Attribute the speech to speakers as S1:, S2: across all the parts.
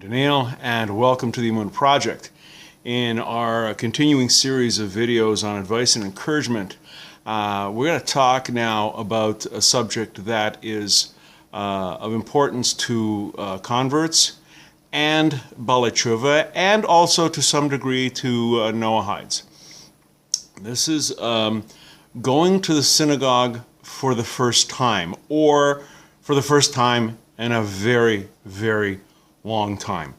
S1: Daniel, and welcome to the Emunah Project. In our continuing series of videos on advice and encouragement, we're going to talk now about a subject that is of importance to converts and Baalei Tshuva, and also to some degree to Noahides. This is going to the synagogue for the first time, or for the first time in a very, very long time.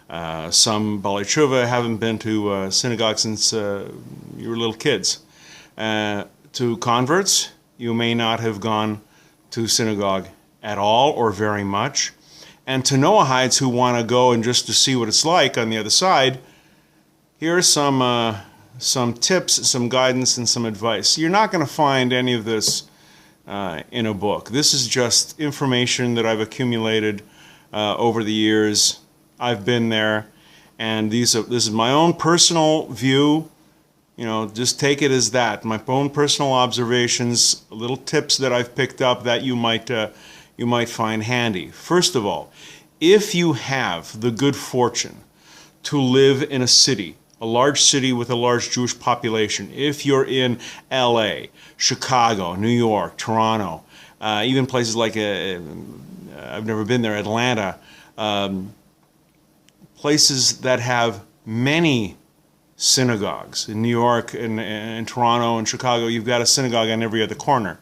S1: Some Baalei Tshuva haven't been to synagogue since you were little kids. To converts, you may not have gone to synagogue at all or very much. And to Noahides who want to go and just to see what it's like on the other side, here are some tips, some guidance, and some advice. You're not going to find any of this in a book. This is just information that I've accumulated over the years. I've been there, and this is my own personal view. You know, just take it as that. My own personal observations, little tips that I've picked up that you might find handy. First of all, if you have the good fortune to live in a city, a large city with a large Jewish population, if you're in LA, Chicago, New York, Toronto, even places like, I've never been there, Atlanta, places that have many synagogues. In New York and Toronto and Chicago, you've got a synagogue on every other corner.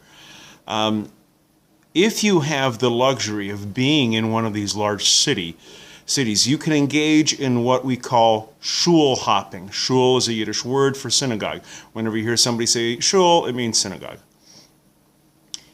S1: If you have the luxury of being in one of these large cities, you can engage in what we call Shul Hopping. Shul is a Yiddish word for synagogue. Whenever you hear somebody say shul, it means synagogue.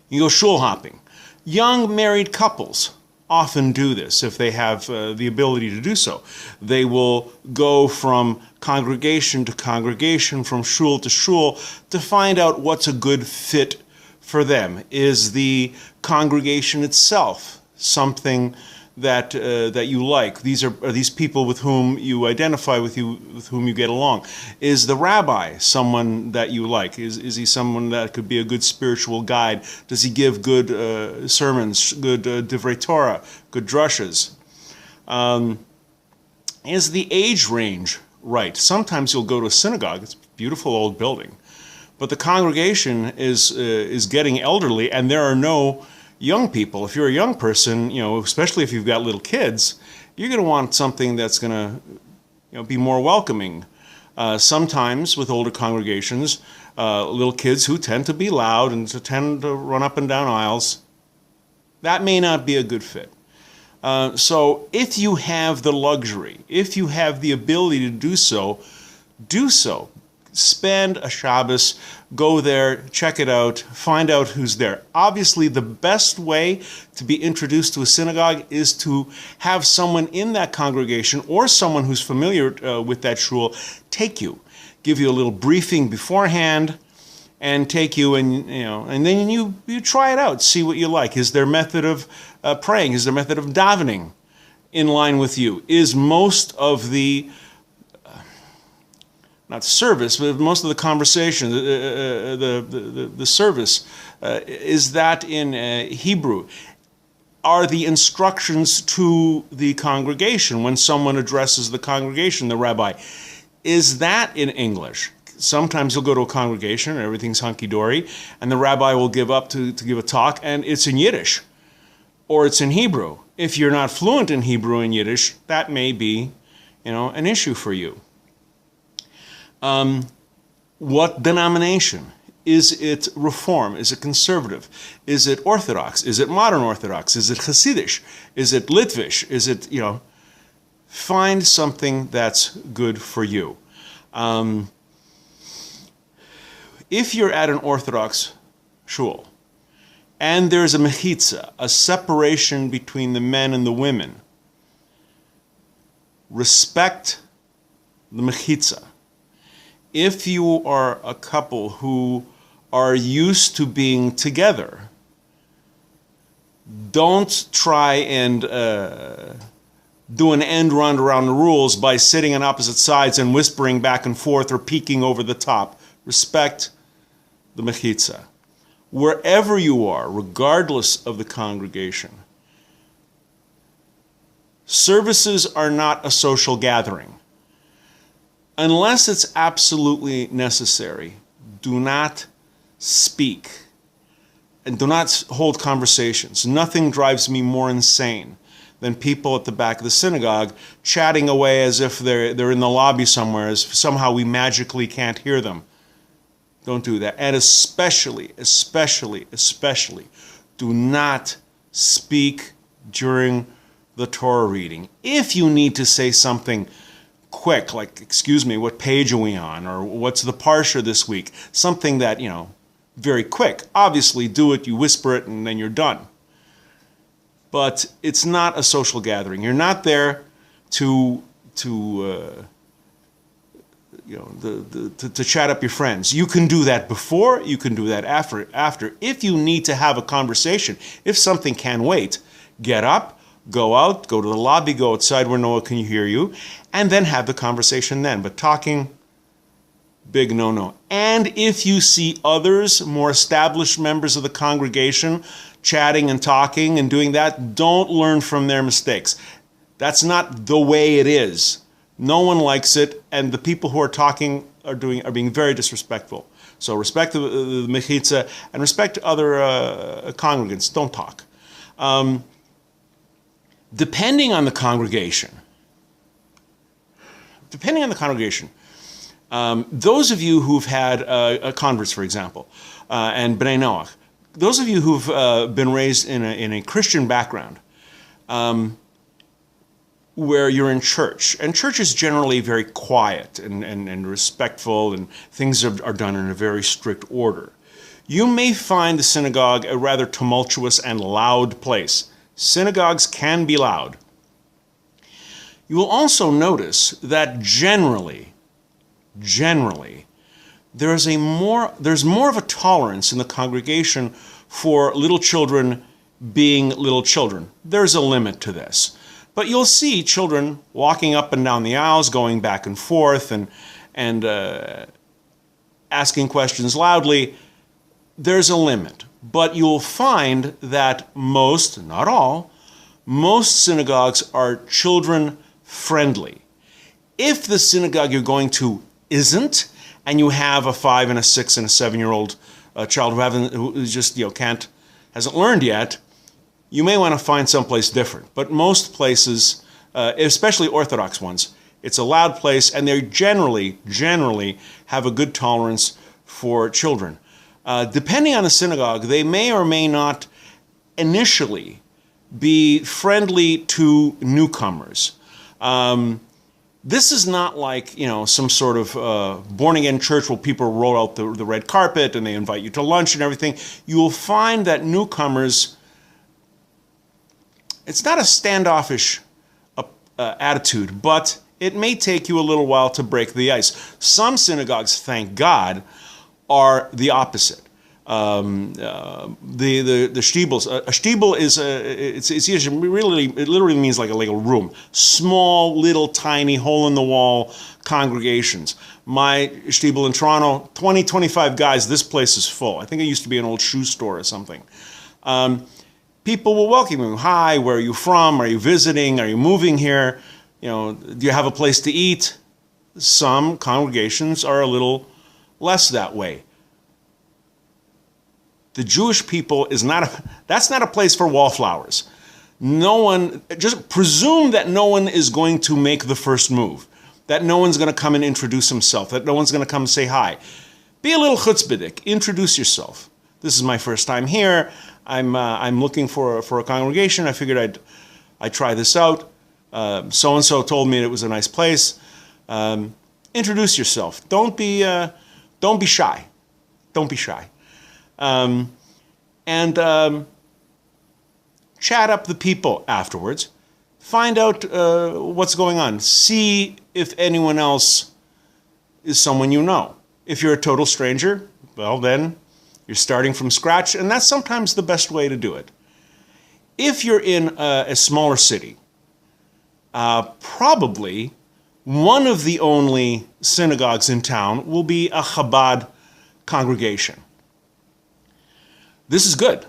S1: You go Shul Hopping. Young married couples often do this if they have the ability to do so. They will go from congregation to congregation, from shul to shul, to find out what's a good fit for them. Is the congregation itself something that you like? Are these people with whom you identify with whom you get along? Is the rabbi someone that you like? Is he someone that could be a good spiritual guide? Does he give good sermons, good divrei Torah, good drushes? Is the age range right? Sometimes you'll go to a synagogue. It's a beautiful old building, but the congregation is getting elderly, and there are no young people. If you're a young person, you know, especially if you've got little kids, you're going to want something that's going to, you know, be more welcoming. Sometimes with older congregations, little kids who tend to be loud and tend to run up and down aisles, that may not be a good fit. So if you have the luxury, if you have the ability to do so, do so. Spend a Shabbos, go there, check it out, find out who's there. Obviously, the best way to be introduced to a synagogue is to have someone in that congregation or someone who's familiar with that shul take you, give you a little briefing beforehand, and take you and then you try it out, see what you like. Is their method of praying? Is their method of davening in line with you? Is most of the not service, but most of the conversation, the service, is that in Hebrew? Are the instructions to the congregation when someone addresses the congregation, the rabbi, is that in English? Sometimes you'll go to a congregation and everything's hunky-dory, and the rabbi will give up to give a talk, and it's in Yiddish, or it's in Hebrew. If you're not fluent in Hebrew and Yiddish, that may be, an issue for you. What denomination? Is it Reform? Is it Conservative? Is it Orthodox? Is it Modern Orthodox? Is it Hasidish? Is it Litvish? Is it, find something that's good for you. If you're at an Orthodox shul, and there's a mechitza, a separation between the men and the women, respect the mechitza. If you are a couple who are used to being together, don't try and do an end run around the rules by sitting on opposite sides and whispering back and forth or peeking over the top. Respect the mechitza. Wherever you are, regardless of the congregation, Services are not a social gathering. Unless it's absolutely necessary, do not speak and do not hold conversations. Nothing drives me more insane than people at the back of the synagogue chatting away as if they're in the lobby somewhere, as if somehow we magically can't hear them. Don't do that. And especially, do not speak during the Torah reading. If you need to say something quick, like, excuse me, what page are we on? Or what's the parsha this week? Something that, very quick. Obviously, do it, you whisper it, and then you're done. But it's not a social gathering. You're not there to chat up your friends. You can do that before, you can do that after. If you need to have a conversation, if something can wait, get up, go out, go to the lobby, go outside where no one can hear you, and then have the conversation then. But talking, big no-no. And if you see others, more established members of the congregation, chatting and talking and doing that, don't learn from their mistakes. That's not the way it is. No one likes it, and the people who are talking are being very disrespectful. So respect the mechitza and respect other congregants. Don't talk. Depending on the congregation, those of you who've had converts, for example, and Bnei Noach, those of you who've been raised in a Christian background, where you're in church, and church is generally very quiet and respectful, and things are done in a very strict order. You may find the synagogue a rather tumultuous and loud place. Synagogues can be loud. You will also notice that generally, there's more of a tolerance in the congregation for little children being little children. There's a limit to this. But you'll see children walking up and down the aisles, going back and forth, and asking questions loudly. There's a limit. But you'll find that most, not all, most synagogues are children-friendly. If the synagogue you're going to isn't, and you have a 5 and a 6 and a 7-year-old child who just hasn't learned yet, you may want to find someplace different. But most places, especially Orthodox ones, it's a loud place, and they generally have a good tolerance for children. Depending on the synagogue, they may or may not initially be friendly to newcomers. This is not like, some sort of born-again church where people roll out the red carpet and they invite you to lunch and everything. You will find that newcomers, it's not a standoffish attitude, but it may take you a little while to break the ice. Some synagogues, thank God, are the opposite. The Steeples. A Steeple is it literally means like a room. Small, little, tiny, hole-in-the-wall congregations. My Steeple in Toronto, 20, 25 guys. This place is full. I think it used to be an old shoe store or something. People will welcome you. Hi, where are you from? Are you visiting? Are you moving here? Do you have a place to eat? Some congregations are a little less that way. The Jewish people that's not a place for wallflowers. No one, just presume that no one is going to make the first move, that no one's going to come and introduce himself, that no one's going to come and say hi. Be a little chutzpahdik, introduce yourself. This is my first time here. I'm looking for a congregation. I figured I'd try this out. So-and-so told me it was a nice place. Introduce yourself. Don't be shy. Don't be shy. Chat up the people afterwards. Find out what's going on. See if anyone else is someone you know. If you're a total stranger, well then, you're starting from scratch, and that's sometimes the best way to do it. If you're in a smaller city, probably one of the only synagogues in town will be a Chabad congregation. This is good.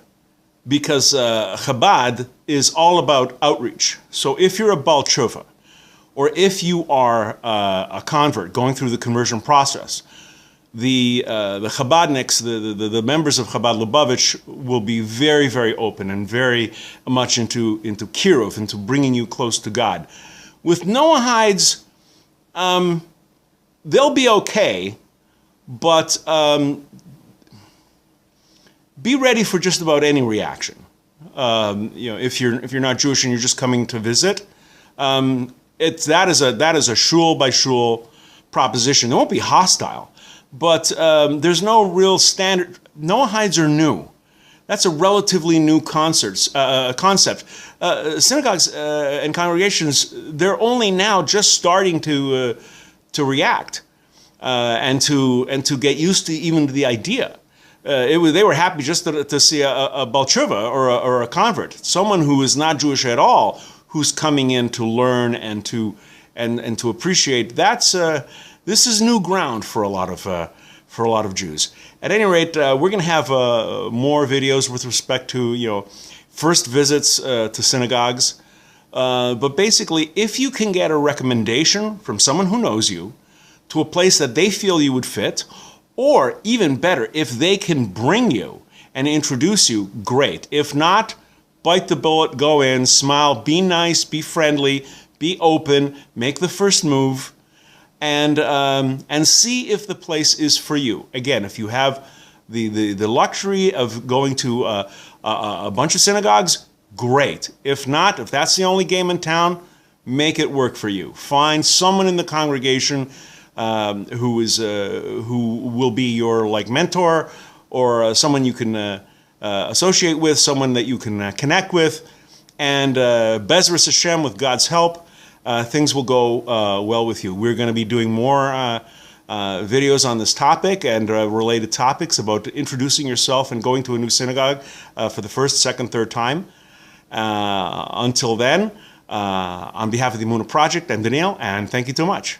S1: because Chabad is all about outreach. So if you're a Baalei Tshuva, or if you are a convert going through the conversion process, the Chabadniks, the members of Chabad Lubavitch, will be very, very open and very much into kiruv, into bringing you close to God. With Noahides, they'll be okay, but be ready for just about any reaction. If you're not Jewish and you're just coming to visit, that is a shul by shul proposition. They won't be hostile, but there's no real standard. Noahides are new. That's a relatively new concept. Synagogues and congregations, they're only now just starting to react and to get used to even the idea. They were happy just to see a Baalei Tshuva or a convert, someone who is not Jewish at all, who's coming in to learn and to appreciate. This is new ground for a lot of Jews. At any rate, we're going to have more videos with respect to first visits to synagogues. But basically, if you can get a recommendation from someone who knows you to a place that they feel you would fit, or even better, if they can bring you and introduce you, great. If not, bite the bullet, go in, smile, be nice, be friendly, be open, make the first move, and see if the place is for you. Again, if you have the luxury of going to a bunch of synagogues, great. If not, if that's the only game in town, make it work for you. Find someone in the congregation who will be your mentor, or someone you can associate with, someone that you can connect with, and Bezras Hashem, with God's help, things will go well with you. We're going to be doing more videos on this topic and related topics about introducing yourself and going to a new synagogue for the first, second, third time. Until then, on behalf of the Emunah Project, I'm Daniel, and thank you so much.